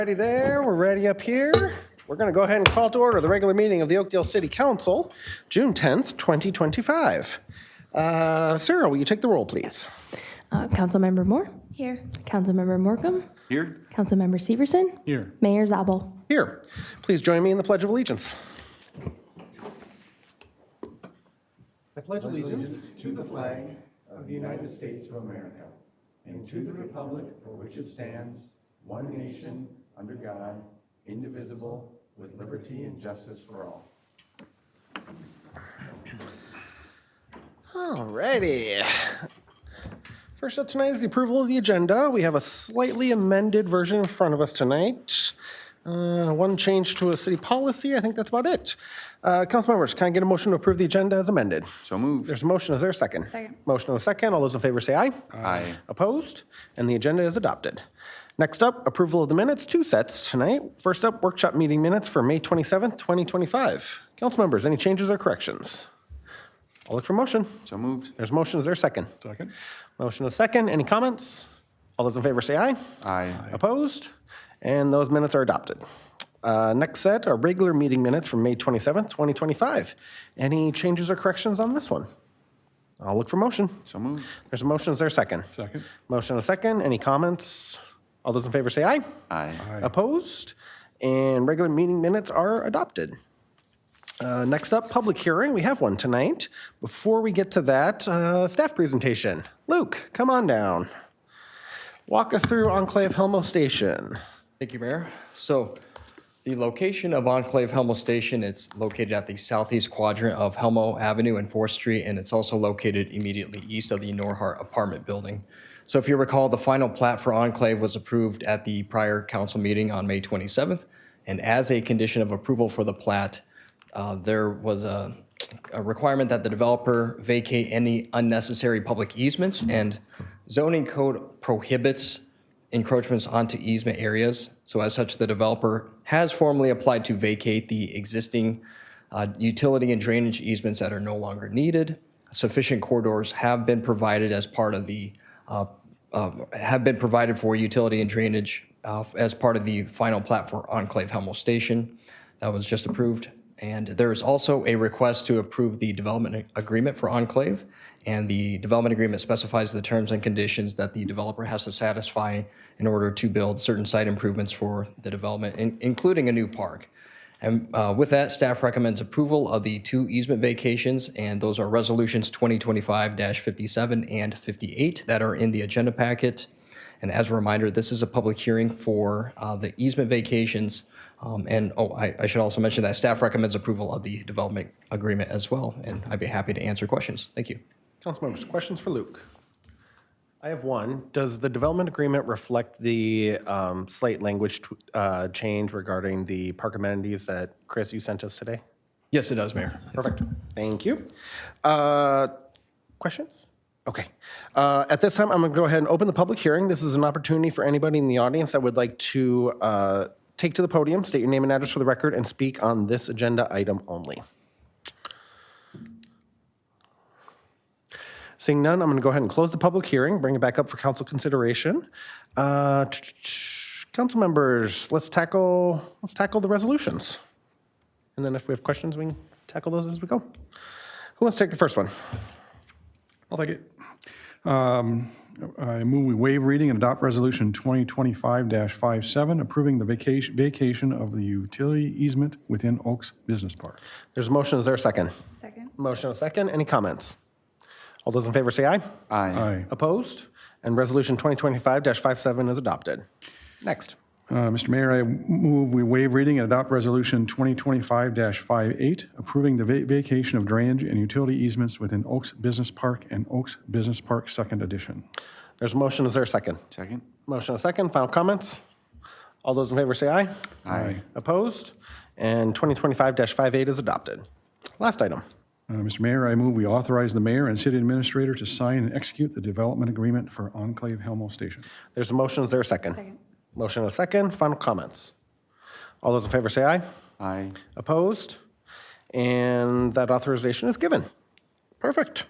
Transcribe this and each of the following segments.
Ready there, we're ready up here. We're going to go ahead and call to order the regular meeting of the Oakdale City Council, June 10th, 2025. Sarah, will you take the roll, please? Councilmember Moore? Here. Councilmember Morcom? Here. Councilmember Severson? Here. Mayor Zabel? Here. Please join me in the Pledge of Allegiance. I pledge allegiance to the flag of the United States of America and to the republic for which it stands, one nation, under God, indivisible, with liberty and justice for all. All righty. First up tonight is the approval of the agenda. We have a slightly amended version in front of us tonight. One change to a city policy. I think that's about it. Council members, can I get a motion to approve the agenda as amended? So moved. There's a motion. Is there a second? Second. Motion and a second. All those in favor say aye. Aye. Opposed? And the agenda is adopted. Next up, approval of the minutes, two sets tonight. First up, workshop meeting minutes for May 27th, 2025. Council members, any changes or corrections? I'll look for motion. So moved. There's a motion. Is there a second? Second. Motion and a second. Any comments? All those in favor say aye. Aye. Opposed? And those minutes are adopted. Next set are regular meeting minutes from May 27th, 2025. Any changes or corrections on this one? I'll look for motion. So moved. There's a motion. Is there a second? Second. Motion and a second. Any comments? All those in favor say aye. Aye. Opposed? And regular meeting minutes are adopted. Next up, public hearing. We have one tonight. Before we get to that, staff presentation. Luke, come on down. Walk us through Enclave Helmo Station. Thank you, Mayor. So the location of Enclave Helmo Station, it's located at the southeast quadrant of Helmo Avenue and 4th Street, and it's also located immediately east of the Norhart apartment building. So if you recall, the final plat for Enclave was approved at the prior council meeting on May 27th, and as a condition of approval for the plat, there was a requirement that the developer vacate any unnecessary public easements, and zoning code prohibits encroachments onto easement areas. So as such, the developer has formally applied to vacate the existing utility and drainage easements that are no longer needed. Sufficient corridors have been provided as part of the have been provided for utility and drainage as part of the final plat for Enclave Helmo Station that was just approved. And there is also a request to approve the development agreement for Enclave. And the development agreement specifies the terms and conditions that the developer has to satisfy in order to build certain site improvements for the development, including a new park. And with that, staff recommends approval of the two easement vacations, and those are resolutions 2025-57 and 58 that are in the agenda packet. And as a reminder, this is a public hearing for the easement vacations. I should also mention that staff recommends approval of the development agreement as well, and I'd be happy to answer questions. Thank you. Council members, questions for Luke? I have one. Does the development agreement reflect the slight language change regarding the park amenities that, Chris, you sent us today? Yes, it does, Mayor. Perfect. Thank you. Questions? Okay. At this time, I'm going to go ahead and open the public hearing. This is an opportunity for anybody in the audience that would like to take to the podium, state your name and address for the record, and speak on this agenda item only. Seeing none, I'm going to go ahead and close the public hearing, bring it back up for council consideration. Council members, let's tackle the resolutions. And then if we have questions, we can tackle those as we go. Who wants to take the first one? I'll take it. I move we waive reading and adopt resolution 2025-57, approving the vacation of the utility easement within Oaks Business Park. There's a motion. Is there a second? Second. Motion and a second. Any comments? All those in favor say aye. Aye. Aye. Opposed? And resolution 2025-57 is adopted. Next. Mr. Mayor, I move we waive reading and adopt resolution 2025-58, approving the vacation of drainage and utility easements within Oaks Business Park and Oaks Business Park Second Edition. There's a motion. Is there a second? Second. Motion and a second. Final comments? All those in favor say aye. Aye. Opposed? And 2025-58 is adopted. Last item. Mr. Mayor, I move we authorize the mayor and city administrator to sign and execute the development agreement for Enclave Helmo Station. There's a motion. Is there a second? Second. Motion and a second. Final comments? All those in favor say aye. Aye. Opposed? And that authorization is given. Perfect.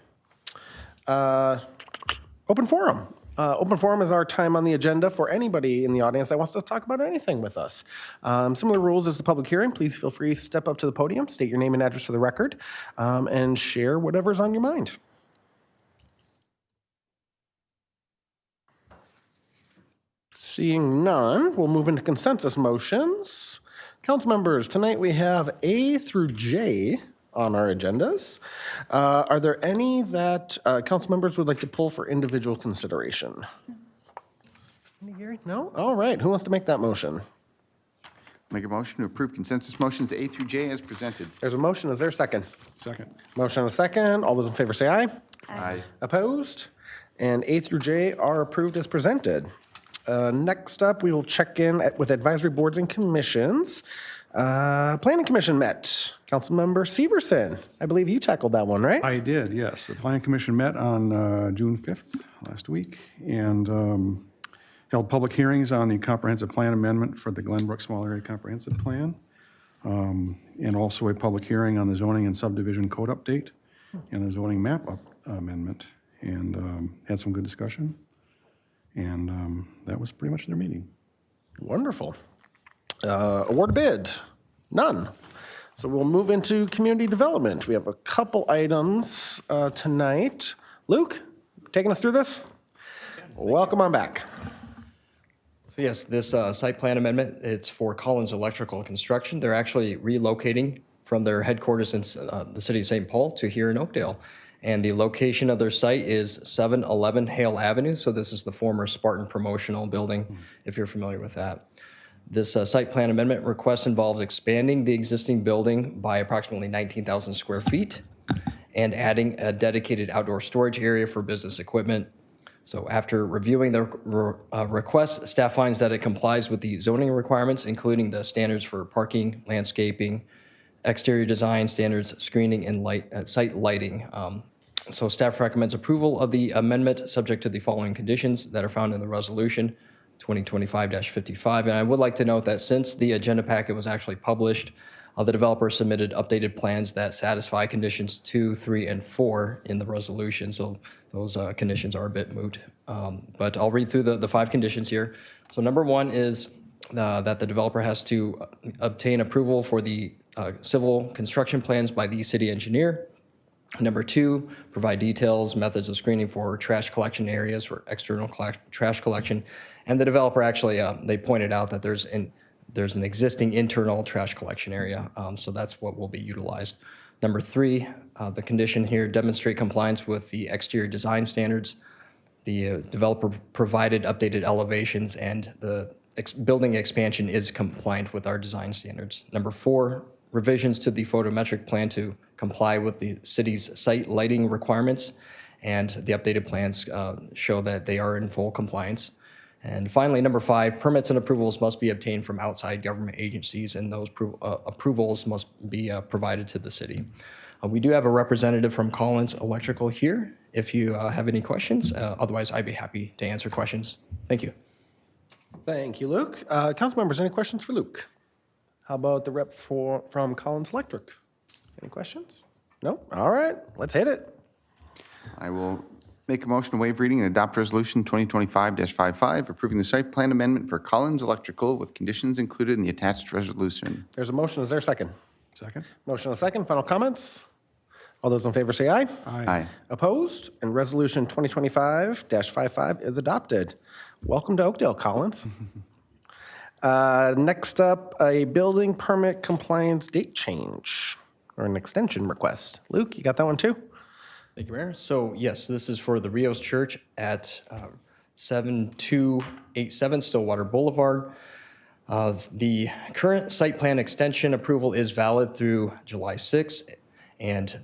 Open forum. Open forum is our time on the agenda for anybody in the audience that wants to talk about anything with us. Similar rules as the public hearing. Please feel free to step up to the podium, state your name and address for the record, and share whatever's on your mind. Seeing none, we'll move into consensus motions. Council members, tonight we have A through J on our agendas. Are there any that council members would like to pull for individual consideration? Any, Gary? No? All right. Who wants to make that motion? Make a motion to approve consensus motions A through J as presented. There's a motion. Is there a second? Second. Motion and a second. All those in favor say aye. Aye. Opposed? And A through J are approved as presented. Next up, we will check in with advisory boards and commissions. Planning Commission met. Councilmember Severson, I believe you tackled that one, right? I did, yes. The Planning Commission met on June 5th, last week, and held public hearings on the comprehensive plan amendment for the Glenbrook Small Area Comprehensive Plan, and also a public hearing on the zoning and subdivision code update and the zoning map amendment, and had some good discussion. And that was pretty much their meeting. Wonderful. Award bid, none. So we'll move into community development. We have a couple items tonight. Luke, taking us through this? Welcome on back. So yes, this site plan amendment, it's for Collins Electrical Construction. They're actually relocating from their headquarters in the city of St. Paul to here in Oakdale. And the location of their site is 711 Hale Avenue. So this is the former Spartan Promotional Building, if you're familiar with that. This site plan amendment request involves expanding the existing building by approximately 19,000 square feet and adding a dedicated outdoor storage area for business equipment. So after reviewing the request, staff finds that it complies with the zoning requirements, including the standards for parking, landscaping, exterior design standards, screening, and site lighting. So staff recommends approval of the amendment subject to the following conditions that are found in the resolution 2025-55. And I would like to note that since the agenda packet was actually published, the developer submitted updated plans that satisfy conditions 2, 3, and 4 in the resolution. So those conditions are a bit moot. But I'll read through the 5 conditions here. So number 1 is that the developer has to obtain approval for the civil construction plans by the city engineer. Number 2, provide details, methods of screening for trash collection areas for external trash collection. And the developer actually, they pointed out that there's an existing internal trash collection area, so that's what will be utilized. Number 3, the condition here, demonstrate compliance with the exterior design standards. The developer provided updated elevations and the building expansion is compliant with our design standards. Number 4, revisions to the photometric plan to comply with the city's site lighting requirements, and the updated plans show that they are in full compliance. And finally, number 5, permits and approvals must be obtained from outside government agencies, and those approvals must be provided to the city. We do have a representative from Collins Electrical here if you have any questions. Otherwise, I'd be happy to answer questions. Thank you. Thank you, Luke. Council members, any questions for Luke? How about the rep from Collins Electric? Any questions? No? All right, let's hit it. I will make a motion to waive reading and adopt resolution 2025-55, approving the site plan amendment for Collins Electrical with conditions included in the attached resolution. There's a motion. Is there a second? Second? Motion and a second. Final comments? All those in favor say aye. Aye. Opposed? And resolution 2025-55 is adopted. Welcome to Oakdale, Collins. Next up, a building permit compliance date change or an extension request. Luke, you got that one too? Thank you, Mayor. So yes, this is for the Rios Church at 7287 Stillwater Boulevard. The current site plan extension approval is valid through July 6th, and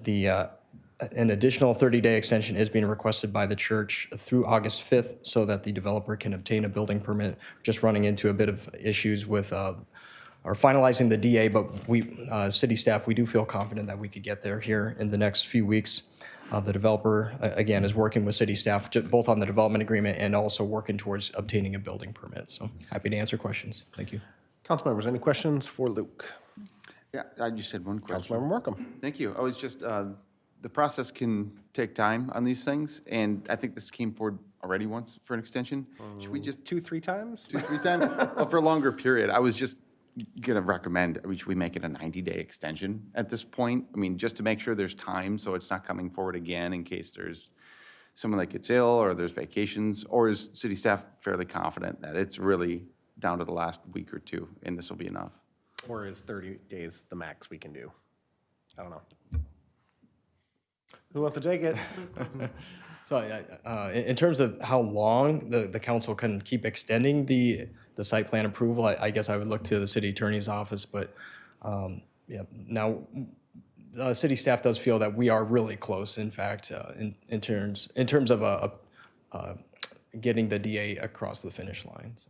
an additional 30-day extension is being requested by the church through August 5th so that the developer can obtain a building permit. Just running into a bit of issues with or finalizing the DA, but we, city staff, we do feel confident that we could get there here in the next few weeks. The developer, again, is working with city staff both on the development agreement and also working towards obtaining a building permit. So happy to answer questions. Thank you. Council members, any questions for Luke? Yeah, I just had one question. Councilmember Markham. Thank you. I was just, the process can take time on these things, and I think this came forward already once for an extension. Should we just 2-3 times? 2-3 times? Well, for a longer period, I was just gonna recommend, should we make it a 90-day extension at this point? I mean, just to make sure there's time, so it's not coming forward again in case there's someone that gets ill or there's vacations, or is city staff fairly confident that it's really down to the last week or two and this will be enough? Or is 30 days the max we can do? I don't know. Who wants to take it? So in terms of how long the council can keep extending the site plan approval, I guess I would look to the city attorney's office, but yeah, now city staff does feel that we are really close, in fact, in terms of getting the DA across the finish line. So.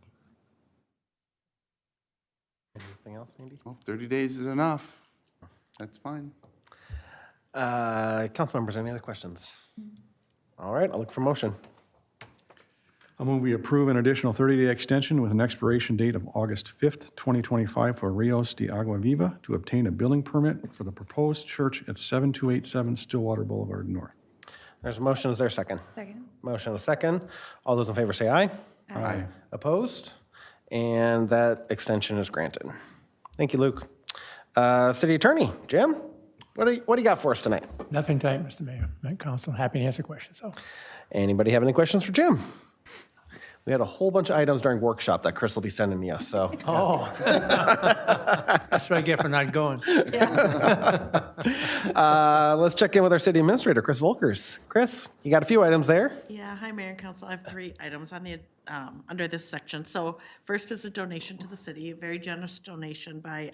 Anything else, Andy? Well, 30 days is enough. That's fine. Council members, any other questions? All right, I'll look for motion. I'll move we approve an additional 30-day extension with an expiration date of August 5th, 2025 for Rios de Agua Viva to obtain a building permit for the proposed church at 7287 Stillwater Boulevard North. There's a motion. Is there a second? Second. Motion and a second. All those in favor say aye. Aye. Opposed? And that extension is granted. Thank you, Luke. City Attorney, Jim, what do you got for us tonight? Nothing tonight, Mr. Mayor. Council, happy to answer questions. So, Anybody have any questions for Jim? We had a whole bunch of items during workshop that Chris will be sending me us, so. oh, that's what I get for not going. Let's check in with our city administrator, Chris Volkers. Chris, you got a few items there. Yeah, hi, Mayor and Council. I have 3 items on the, under this section. So first is a donation to the city, a very generous donation by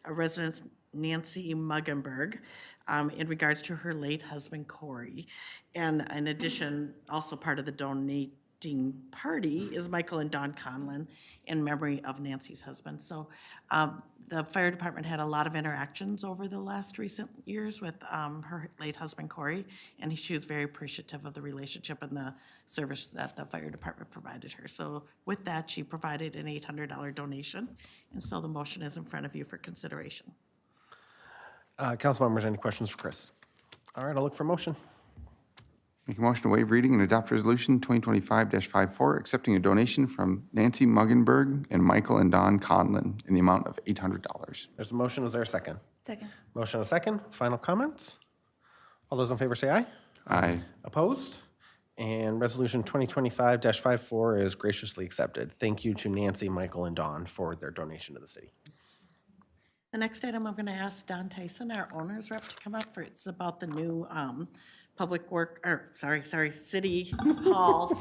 a resident, Nancy Muggenberg, in regards to her late husband, Corey. And in addition, also part of the donating party is Michael and Don Conlon in memory of Nancy's husband. So the fire department had a lot of interactions over the last recent years with her late husband, Corey, and she was very appreciative of the relationship and the service that the fire department provided her. So with that, she provided an $800 donation, and so the motion is in front of you for consideration. Council members, any questions for Chris? All right, I'll look for motion. Make a motion to waive reading and adopt resolution 2025-54, accepting a donation from Nancy Muggenberg and Michael and Don Conlon in the amount of $800. There's a motion. Is there a second? Second. Motion and a second. Final comments? All those in favor say aye. Aye. Opposed? And resolution 2025-54 is graciously accepted. Thank you to Nancy, Michael, and Dawn for their donation to the city. The next item, I'm going to ask Don Tyson, our owner's rep, to come up for. It's about the new City Hall,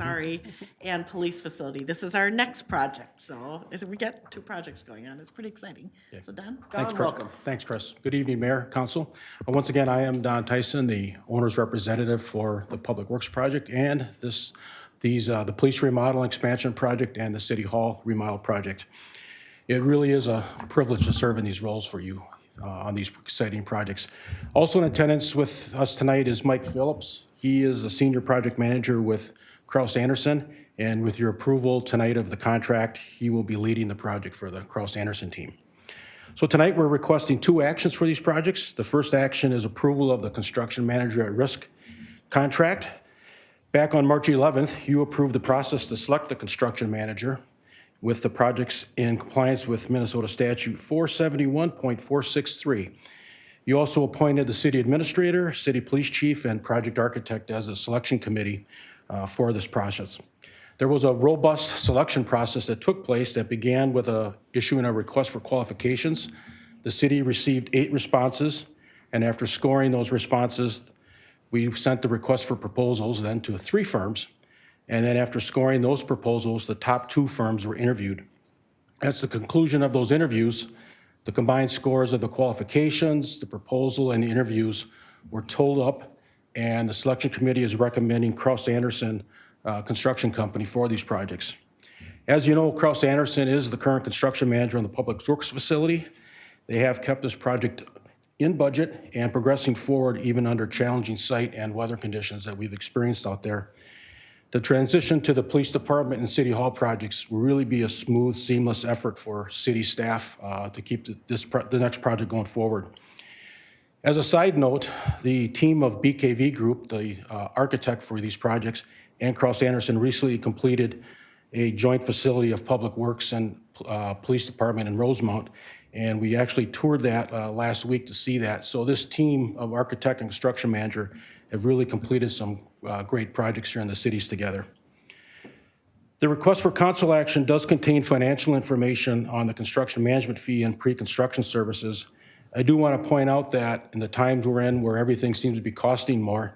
and police facility. This is our next project, so we got 2 projects going on. It's pretty exciting. So Don? Don, welcome. Thanks, Chris. Good evening, Mayor, Council. Once again, I am Don Tyson, the owner's representative for the Public Works Project and the police remodel expansion project and the City Hall remodel project. It really is a privilege to serve in these roles for you on these exciting projects. Also in attendance with us tonight is Mike Phillips. He is a senior project manager with Kraus Anderson, and with your approval tonight of the contract, he will be leading the project for the Kraus Anderson team. So tonight we're requesting 2 actions for these projects. The first action is approval of the construction manager at risk contract. Back on March 11th, you approved the process to select the construction manager with the projects in compliance with Minnesota Statute 471.463. You also appointed the city administrator, city police chief, and project architect as a selection committee for this process. There was a robust selection process that took place that began with issuing a request for qualifications. The city received 8 responses, and after scoring those responses, we sent the request for proposals then to 3 firms. And then after scoring those proposals, the top 2 firms were interviewed. At the conclusion of those interviews, the combined scores of the qualifications, the proposal, and the interviews were totaled up, and the selection committee is recommending Kraus Anderson Construction Company for these projects. As you know, Kraus Anderson is the current construction manager on the Public Works facility. They have kept this project in budget and progressing forward even under challenging site and weather conditions that we've experienced out there. The transition to the police department and city hall projects will really be a smooth, seamless effort for city staff to keep the next project going forward. As a side note, the team of BKV Group, the architect for these projects, and Cross Anderson recently completed a joint facility of Public Works and Police Department in Rosemount, and we actually toured that last week to see that. So this team of architect and construction manager have really completed some great projects here in the cities together. The request for council action does contain financial information on the construction management fee and pre-construction services. I do want to point out that in the times we're in where everything seems to be costing more,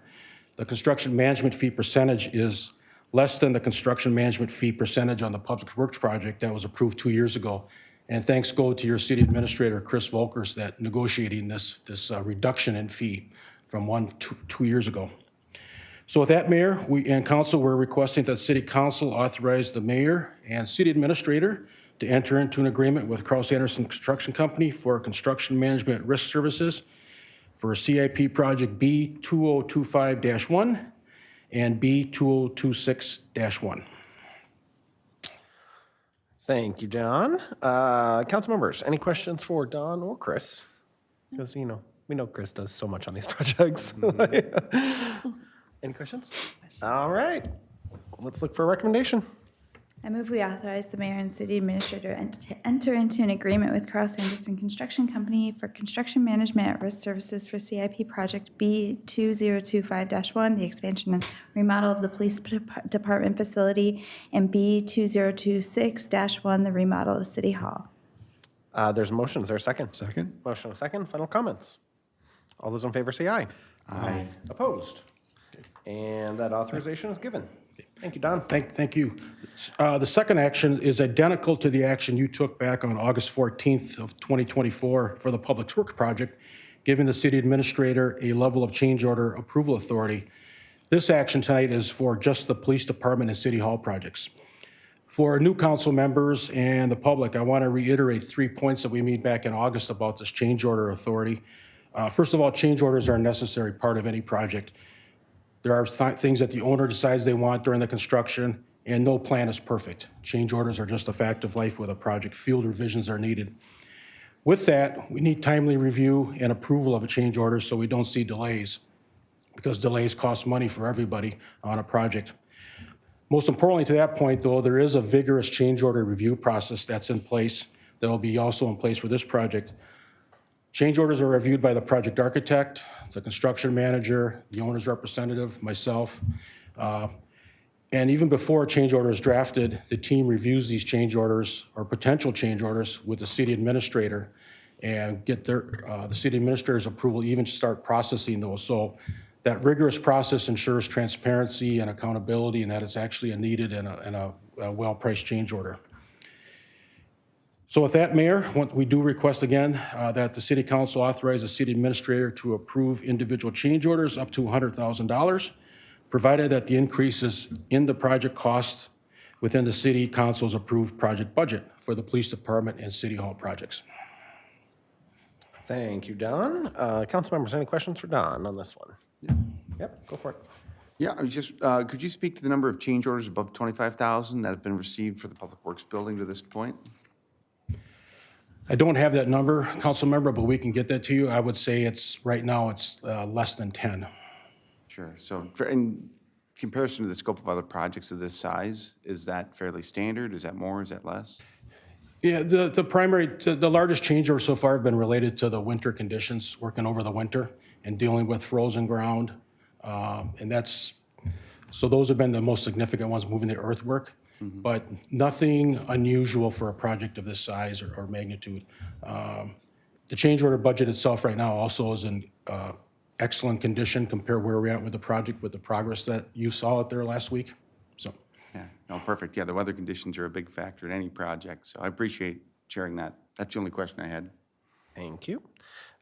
the construction management fee percentage is less than the construction management fee percentage on the Public Works project that was approved 2 years ago. And thanks go to your city administrator, Chris Volkers, that negotiating this reduction in fee from 2 years ago. So with that, Mayor, we and Council, we're requesting that City Council authorize the Mayor and City Administrator to enter into an agreement with Cross Anderson Construction Company for construction management risk services for CIP Project B2025-1 and B2026-1. Thank you, Don. Council members, any questions for Don or Chris? Because, we know Chris does so much on these projects. Any questions? All right. Let's look for a recommendation. I move we authorize the mayor and city administrator to enter into an agreement with Cross Anderson Construction Company for construction management at risk services for CIP Project B2025-1, the expansion and remodel of the police department facility, and B2026-1, the remodel of City Hall. There's a motion. Is there a second? Second. Motion and a second. Final comments. All those in favor say aye. Aye. Opposed? And that authorization is given. Thank you, Don. Thank you. The second action is identical to the action you took back on August 14th of 2024 for the Public Works project, giving the city administrator a level of change order approval authority. This action tonight is for just the police department and city hall projects. For new council members and the public, I want to reiterate 3 points that we made back in August about this change order authority. First of all, change orders are a necessary part of any project. There are things that the owner decides they want during the construction, and no plan is perfect. Change orders are just a fact of life with a project. Field revisions are needed. With that, we need timely review and approval of a change order so we don't see delays, because delays cost money for everybody on a project. Most importantly to that point, though, there is a vigorous change order review process that's in place that will be also in place for this project. Change orders are reviewed by the project architect, the construction manager, the owner's representative, myself. And even before a change order is drafted, the team reviews these change orders or potential change orders with the city administrator and get the city administrator's approval, even to start processing those. So that rigorous process ensures transparency and accountability, and that it's actually a needed and a well-priced change order. So with that, Mayor, we do request again that the City Council authorize the City Administrator to approve individual change orders up to $100,000, provided that the increases in the project cost within the City Council's approved project budget for the Police Department and City Hall projects. Thank you, Don. Council members, any questions for Don on this one? Yeah. Yep, go for it. Yeah, I was just, could you speak to the number of change orders above 25,000 that have been received for the Public Works building to this point? I don't have that number, council member, but we can get that to you. I would say right now it's less than 10. Sure. So in comparison to the scope of other projects of this size, is that fairly standard? Is that more? Is that less? Yeah, the largest change orders so far have been related to the winter conditions, working over the winter and dealing with frozen ground. So those have been the most significant ones, moving the earthwork. But nothing unusual for a project of this size or magnitude. The change order budget itself right now also is in excellent condition compared where we're at with the project, with the progress that you saw out there last week. So, Yeah, no, perfect. Yeah, the weather conditions are a big factor in any project, so I appreciate sharing that. That's the only question I had. Thank you.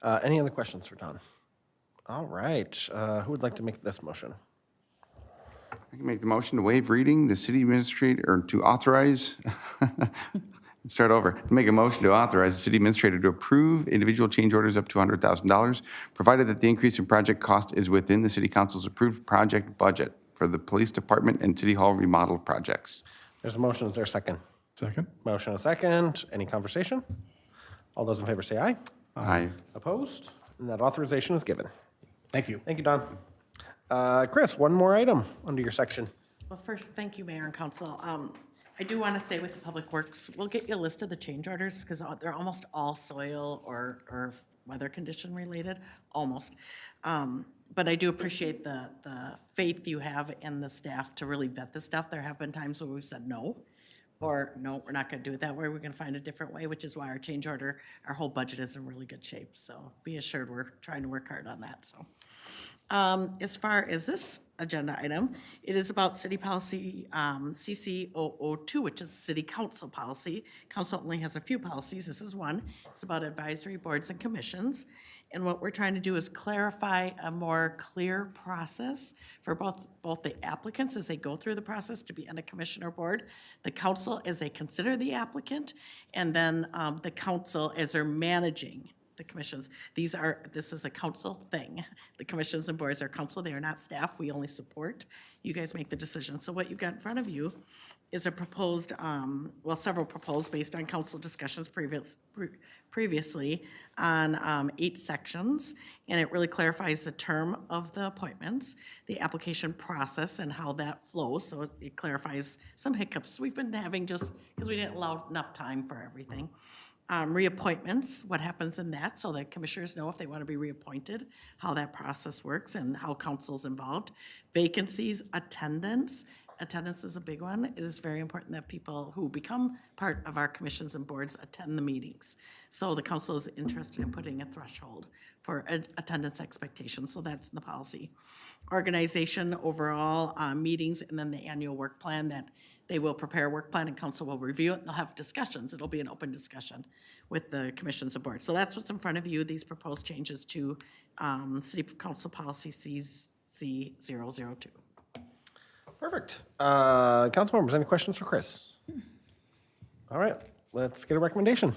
Any other questions for Don? All right. Who would like to make this motion? I can make the motion to waive reading, the city administrator, or to authorize, let's start over. Make a motion to authorize the city administrator to approve individual change orders up to $100,000, provided that the increase in project cost is within the city council's approved project budget for the police department and city hall remodel projects. There's a motion. Is there a second? Second. Motion and a second. Any conversation? All those in favor say aye. Aye. Opposed? And that authorization is given. thank you. Thank you, Don. Chris, one more item under your section. Well, first, thank you, Mayor and Council. I do want to say with the Public Works, we'll get you a list of the change orders because they're almost all soil or weather condition related, almost. But I do appreciate the faith you have in the staff to really vet this stuff. There have been times where we've said no, or no, we're not going to do it that way. We're going to find a different way, which is why our change order, our whole budget is in really good shape. So be assured we're trying to work hard on that, so. As far as this agenda item, it is about city policy CC002, which is city council policy. Council only has a few policies. This is one. It's about advisory boards and commissions. And what we're trying to do is clarify a more clear process for both the applicants as they go through the process to be on a commission or board, the council as they consider the applicant, and then the council as they're managing the commissions. This is a council thing. The commissions and boards are council, they are not staff, we only support. You guys make the decision. So what you've got in front of you is a proposed, several proposed based on council discussions previously on 8 sections, and it really clarifies the term of the appointments, the application process and how that flows, so it clarifies some hiccups we've been having just because we didn't allow enough time for everything. Reappointments, what happens in that, so that commissioners know if they want to be reappointed, how that process works and how council's involved. Vacancies, attendance. Attendance is a big one. It is very important that people who become part of our commissions and boards attend the meetings. So the council is interested in putting a threshold for attendance expectations, so that's in the policy. Organization, overall meetings, and then the annual work plan that they will prepare a work plan and council will review it. And they'll have discussions. It'll be an open discussion with the commissions and boards. So that's what's in front of you, these proposed changes to City Council Policy CC002. Perfect. Council members, any questions for Chris? All right, let's get a recommendation.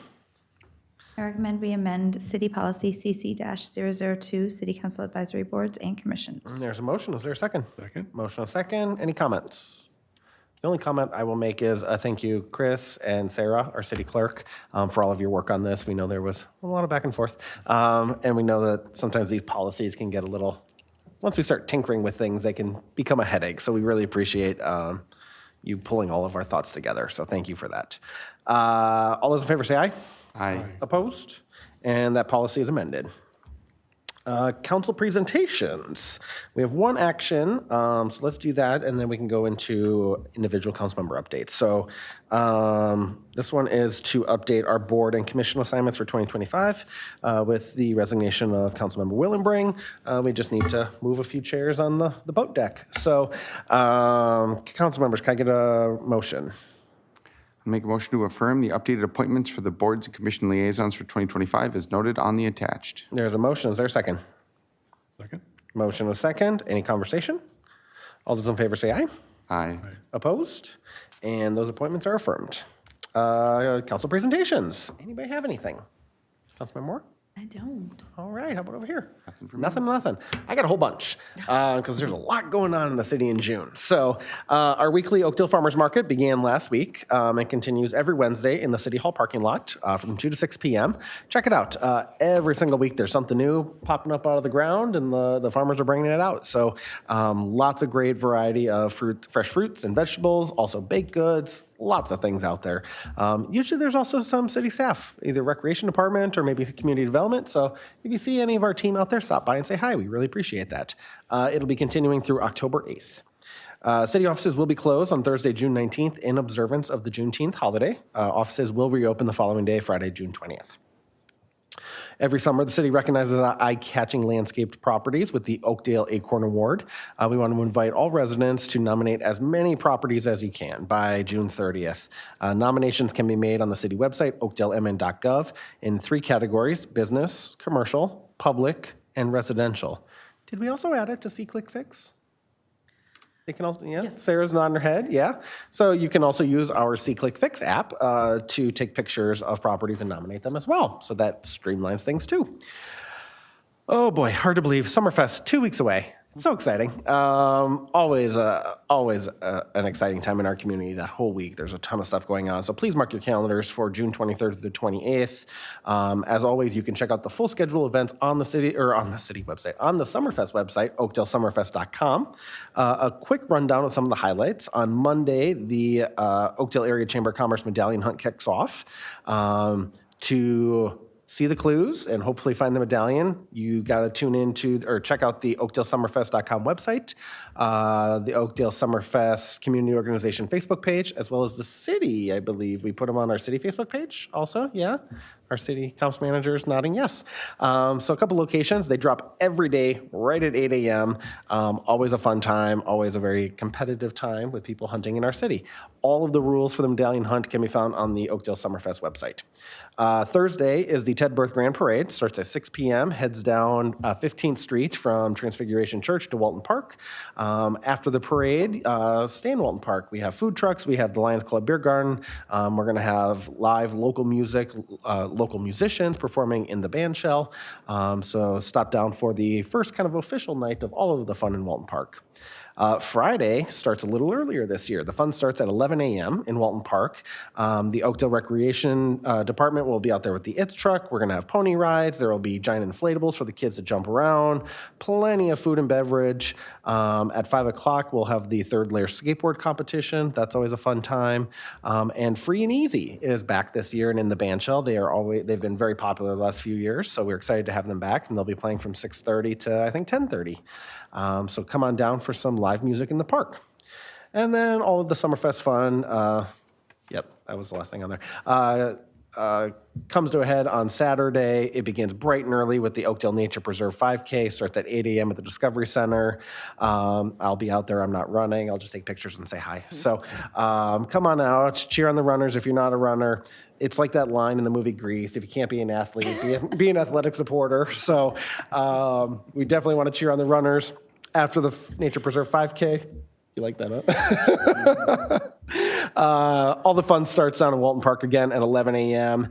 I recommend we amend City Policy CC-002, City Council Advisory Boards and Commissions. There's a motion. Is there a second? Second. Motion a second. Any comments? The only comment I will make is thank you, Chris and Sarah, our city clerk, for all of your work on this. We know there was a lot of back and forth. And we know that sometimes these policies can get a little, once we start tinkering with things, they can become a headache. So we really appreciate you pulling all of our thoughts together. So thank you for that. All those in favor say aye. Aye. Opposed? And that policy is amended. Council presentations. We have one action, so let's do that, and then we can go into individual council member updates. So this one is to update our board and commission assignments for 2025 with the resignation of Councilmember Willenbring. We just need to move a few chairs on the boat deck. So council members, can I get a motion? Make a motion to affirm the updated appointments for the boards and commission liaisons for 2025 as noted on the attached. There's a motion. Is there a second? Second. Motion a second. Any conversation? All those in favor say aye. Aye. Opposed? And those appointments are affirmed. Council presentations. Anybody have anything? Councilmember Moore? I don't. All right, how about over here? Nothing. I got a whole bunch because there's a lot going on in the city in June. So our weekly Oakdale Farmers Market began last week and continues every Wednesday in the City Hall parking lot from 2 to 6 p.m. Check it out. Every single week there's something new popping up out of the ground and the farmers are bringing it out. So lots of great variety of fresh fruits and vegetables, also baked goods, lots of things out there. Usually there's also some city staff, either recreation department or maybe community development. So if you see any of our team out there, stop by and say hi. We really appreciate that. It'll be continuing through October 8th. City offices will be closed on Thursday, June 19th in observance of the Juneteenth holiday. Offices will reopen the following day, Friday, June 20th. Every summer, the city recognizes eye-catching landscaped properties with the Oakdale Acorn Award. We want to invite all residents to nominate as many properties as you can by June 30th. Nominations can be made on the city website, oakdalemn.gov, in 3 categories: business, commercial, public, and residential. Did we also add it to See-Click-Fix? They can also, yeah, yes. Sarah's nodding her head, yeah. So you can also use our See-Click-Fix app to take pictures of properties and nominate them as well. So that streamlines things too. Oh boy, hard to believe. Summerfest, 2 weeks away. So exciting. Always an exciting time in our community that whole week. There's a ton of stuff going on. So please mark your calendars for June 23rd to the 28th. As always, you can check out the full schedule of events on the city website, on the Summerfest website, oakdalesummerfest.com. A quick rundown of some of the highlights. On Monday, the Oakdale Area Chamber of Commerce Medallion Hunt kicks off. To see the clues and hopefully find the medallion, you got to tune into or check out the oakdalesummerfest.com website, the Oakdale Summerfest Community Organization Facebook page, as well as the city, I believe. We put them on our city Facebook page also, yeah? Our city comps manager is nodding yes. So a couple locations. They drop every day right at 8 a.m. Always a fun time, always a very competitive time with people hunting in our city. All of the rules for the medallion hunt can be found on the Oakdale Summerfest website. Thursday is the Ted Birth Grand Parade. Starts at 6 p.m., heads down 15th Street from Transfiguration Church to Walton Park. After the parade, stay in Walton Park. We have food trucks. We have the Lions Club Beer Garden. We're going to have live local music, local musicians performing in the band shell. So stop down for the first kind of official night of all of the fun in Walton Park. Friday starts a little earlier this year. The fun starts at 11 a.m. in Walton Park. The Oakdale Recreation Department will be out there with the ITS truck. We're going to have pony rides. There will be giant inflatables for the kids to jump around. Plenty of food and beverage. At 5 o'clock, we'll have the third layer skateboard competition. That's always a fun time. And Free and Easy is back this year and in the band shell. They've been very popular the last few years, so we're excited to have them back. And they'll be playing from 6:30 to, I think, 10:30. So come on down for some live music in the park. And then all of the Summerfest fun, yep, that was the last thing on there, comes to a head on Saturday. It begins bright and early with the Oakdale Nature Preserve 5K. Starts at 8 a.m. at the Discovery Center. I'll be out there. I'm not running. I'll just take pictures and say hi. So come on out. Cheer on the runners if you're not a runner. It's like that line in the movie Grease. If you can't be an athlete, be an athletic supporter. So we definitely want to cheer on the runners after the Nature Preserve 5K. You like that, huh? All the fun starts down in Walton Park again at 11 a.m.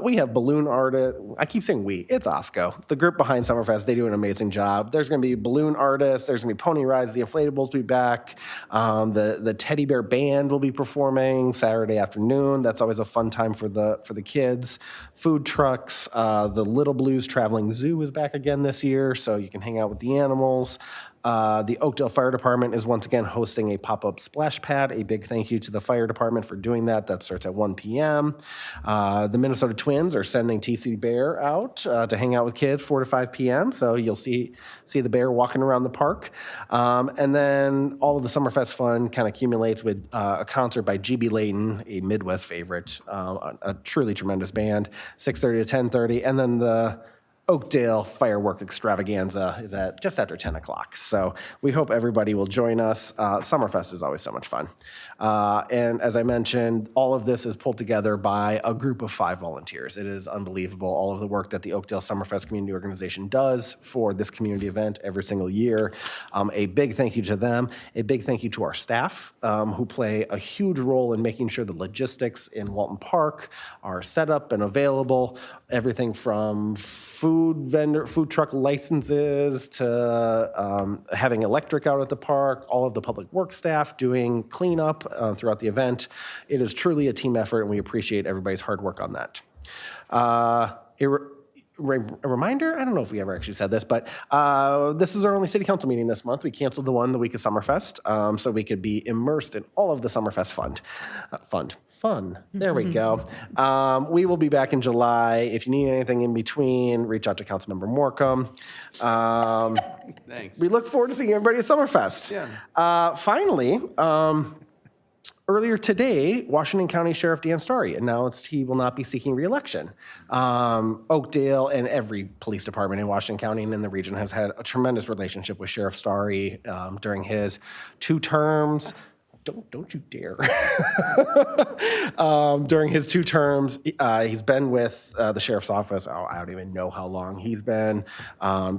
We have balloon artists. I keep saying we. It's OSCO. The group behind Summerfest, they do an amazing job. There's going to be balloon artists. There's going to be pony rides. The inflatables will be back. The teddy bear band will be performing Saturday afternoon. That's always a fun time for the kids. Food trucks. The Little Blues Traveling Zoo is back again this year, so you can hang out with the animals. The Oakdale Fire Department is once again hosting a pop-up splash pad. A big thank you to the fire department for doing that. That starts at 1 p.m. The Minnesota Twins are sending TC Bear out to hang out with kids 4 to 5 p.m. So you'll see the bear walking around the park. And then all of the Summerfest fun kind of accumulates with a concert by GB Layton, a Midwest favorite, a truly tremendous band, 6:30 to 10:30. And then the Oakdale Firework Extravaganza is at just after 10 o'clock. So we hope everybody will join us. Summerfest is always so much fun. And as I mentioned, all of this is pulled together by a group of 5 volunteers. It is unbelievable, all of the work that the Oakdale Summerfest Community Organization does for this community event every single year. A big thank you to them. A big thank you to our staff who play a huge role in making sure the logistics in Walton Park are set up and available. Everything from food truck licenses to having electric out at the park, all of the public works staff doing cleanup throughout the event. It is truly a team effort, and we appreciate everybody's hard work on that. A reminder, I don't know if we ever actually said this, but this is our only city council meeting this month. We canceled the one the week of Summerfest so we could be immersed in all of the Summerfest fun. There we go. We will be back in July. If you need anything in between, reach out to Councilmember Morcom. Thanks. We look forward to seeing everybody at Summerfest. Yeah. Finally, earlier today, Washington County Sheriff Dan Starry announced he will not be seeking re-election. Oakdale and every police department in Washington County and in the region has had a tremendous relationship with Sheriff Starry during his 2 terms. Don't you dare. During his 2 terms, he's been with the sheriff's office, I don't even know how long. He's been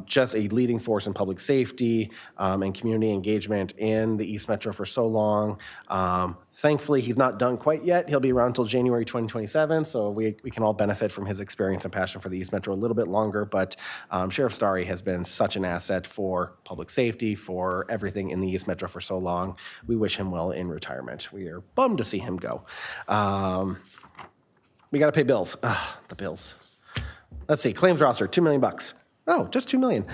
just a leading force in public safety and community engagement in the East Metro for so long. Thankfully, he's not done quite yet. He'll be around until January 2027, so we can all benefit from his experience and passion for the East Metro a little bit longer. But Sheriff Starry has been such an asset for public safety, for everything in the East Metro for so long. We wish him well in retirement. We are bummed to see him go. We got to pay bills. The bills. Let's see, claims roster, $2 million. Oh, just $2 million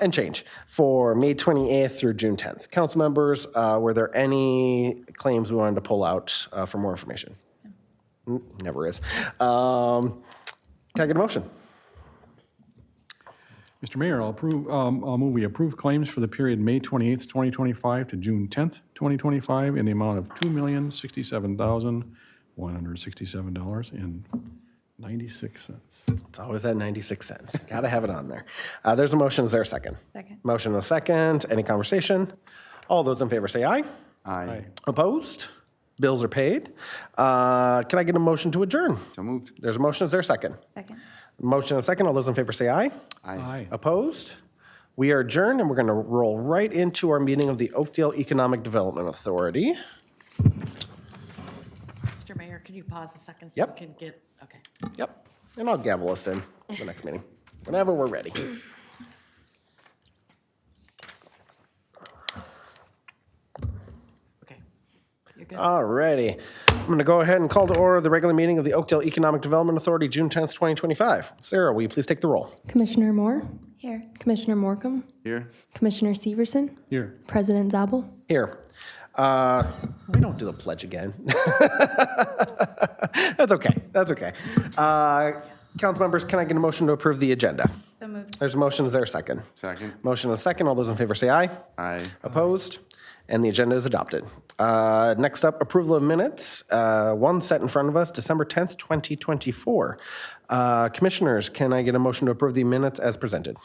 and change for May 28th through June 10th. Council members, were there any claims we wanted to pull out for more information? Never is. Can I get a motion? Mr. Mayor, I'll move we approve claims for the period May 28th, 2025 to June 10th, 2025 in the amount of $2,067,167.96. It's always at 96 cents. Got to have it on there. There's a motion. Is there a second? Second. Motion and a second. Any conversation? All those in favor say aye. Aye. Opposed? Bills are paid. Can I get a motion to adjourn? So moved. There's a motion. Is there a second? Second. Motion and a second. All those in favor say aye. Aye. Opposed? We are adjourned, and we're going to roll right into our meeting of the Oakdale Economic Development Authority. Mr. Mayor, could you pause a second so Yep. we can get, okay. Yep. And I'll gavel us in the next meeting, whenever we're ready. Okay. You're good. All righty. I'm going to go ahead and call to order the regular meeting of the Oakdale Economic Development Authority, June 10th, 2025. Sarah, will you please take the roll? Commissioner Moore, Here. Commissioner Morcom, Here. Commissioner Severson, Here. President Zabel. Here. We don't do the pledge again. That's okay. That's okay. Council members, can I get a motion to approve the agenda? So moved. There's a motion. Is there a second? Second. Motion and a second. All those in favor say aye. Aye. Opposed? And the agenda is adopted. Next up, approval of minutes. One set in front of us, December 10th, 2024. Commissioners, can I get a motion to approve the minutes as presented?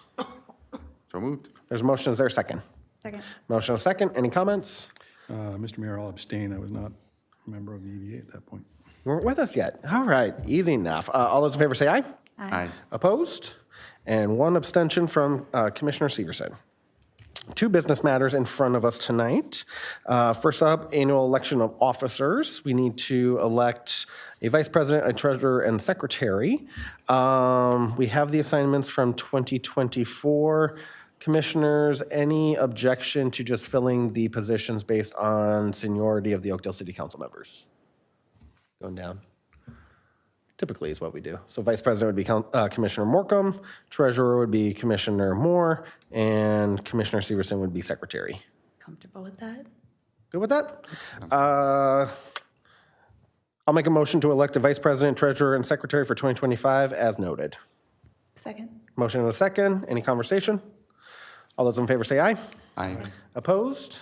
So moved. There's a motion. Is there a second? Second. Motion and a second. Any comments? Mr. Mayor, I'll abstain. I was not a member of the EDA at that point. You weren't with us yet. All right, easy enough. All those in favor say aye. Aye. Opposed? And one abstention from Commissioner Severson. Two business matters in front of us tonight. First up, annual election of officers. We need to elect a vice president, a treasurer, and secretary. We have the assignments from 2024. Commissioners, any objection to just filling the positions based on seniority of the Oakdale City Council members? Going down. Typically is what we do. So vice president would be Commissioner Morcom, treasurer would be Commissioner Moore, and Commissioner Severson would be secretary. Comfortable with that? Good with that? I'll make a motion to elect a vice president, treasurer, and secretary for 2025 as noted. Second. Motion and a second. Any conversation? All those in favor say aye. Aye. Opposed?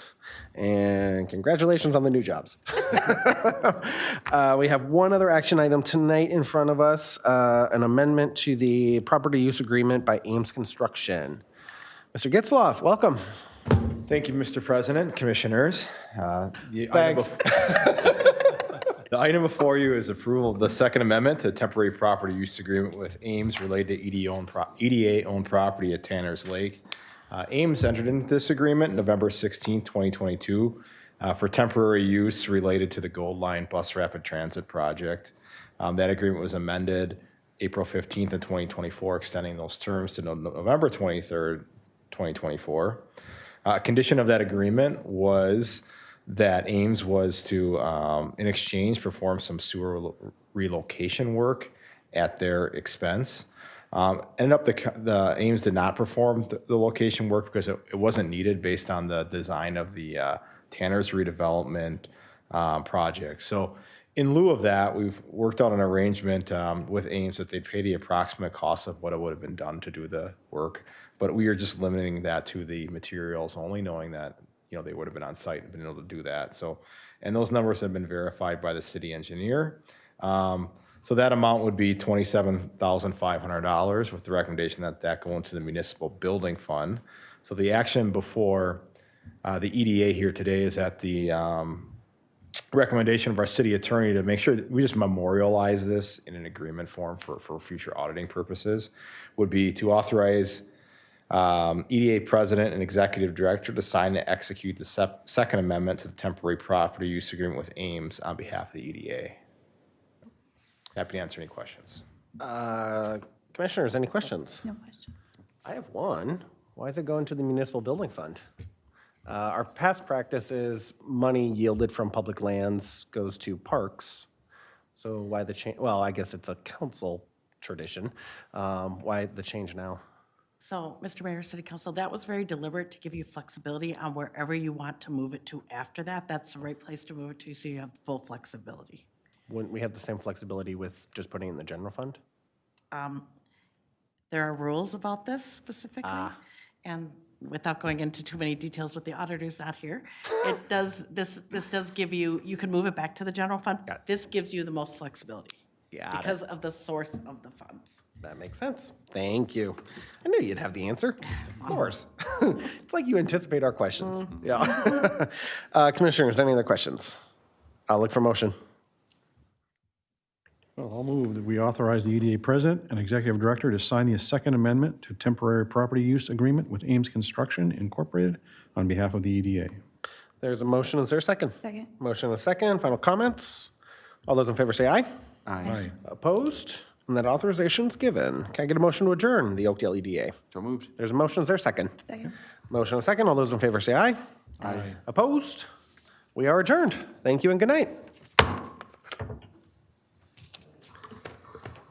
And congratulations on the new jobs. We have one other action item tonight in front of us, an amendment to the property use agreement by Ames Construction. Mr. Getzloff, welcome. Thank you, Mr. President, Commissioners. Thanks. The item before you is approval of the Second Amendment to temporary property use agreement with Ames related to EDA-owned property at Tanner's Lake. Ames entered into this agreement November 16, 2022, for temporary use related to the Gold Line Bus Rapid Transit Project. That agreement was amended April 15th of 2024, extending those terms to November 23rd, 2024. A condition of that agreement was that Ames was to, in exchange, perform some sewer relocation work at their expense. Ended up the Ames did not perform the location work because it wasn't needed based on the design of the Tanner's redevelopment project. So in lieu of that, we've worked out an arrangement with Ames that they'd pay the approximate cost of what it would have been done to do the work, but we are just limiting that to the materials only, knowing that they would have been on site and been able to do that. So, and those numbers have been verified by the city engineer. So that amount would be $27,500 with the recommendation that go into the municipal building fund. So the action before the EDA here today is at the recommendation of our city attorney to make sure that we just memorialize this in an agreement form for future auditing purposes, would be to authorize EDA president and executive director to sign and execute the second amendment to the temporary property use agreement with Ames on behalf of the EDA. Happy to answer any questions. Commissioners, any questions? No questions. I have one. Why is it going to the municipal building fund? Our past practice is money yielded from public lands goes to parks. So why the change? Well, I guess it's a council tradition. Why the change now? So, Mr. Mayor, City Council, that was very deliberate to give you flexibility on wherever you want to move it to after that. That's the right place to move it to, so you have full flexibility. Wouldn't we have the same flexibility with just putting it in the general fund? There are rules about this specifically, and without going into too many details with the auditor's not here, it does, this does give you, you can move it back to the general fund. This gives you the most flexibility. Because of the source of the funds. That makes sense. Thank you. I knew you'd have the answer. Of course. It's like you anticipate our questions. Yeah. Commissioners, any other questions? I'll look for motion. Well, I'll move that we authorize the EDA president and executive director to sign the second amendment to temporary property use agreement with Ames Construction Incorporated on behalf of the EDA. There's a motion. Is there a second? Second. Motion and a second. Final comments? All those in favor say aye. Aye. Opposed? And that authorization's given. Can I get a motion to adjourn the Oakdale EDA? So moved. There's a motion. Is there a second? Second. Motion and a second. All those in favor say aye. Aye. Opposed? We are adjourned. Thank you and good night.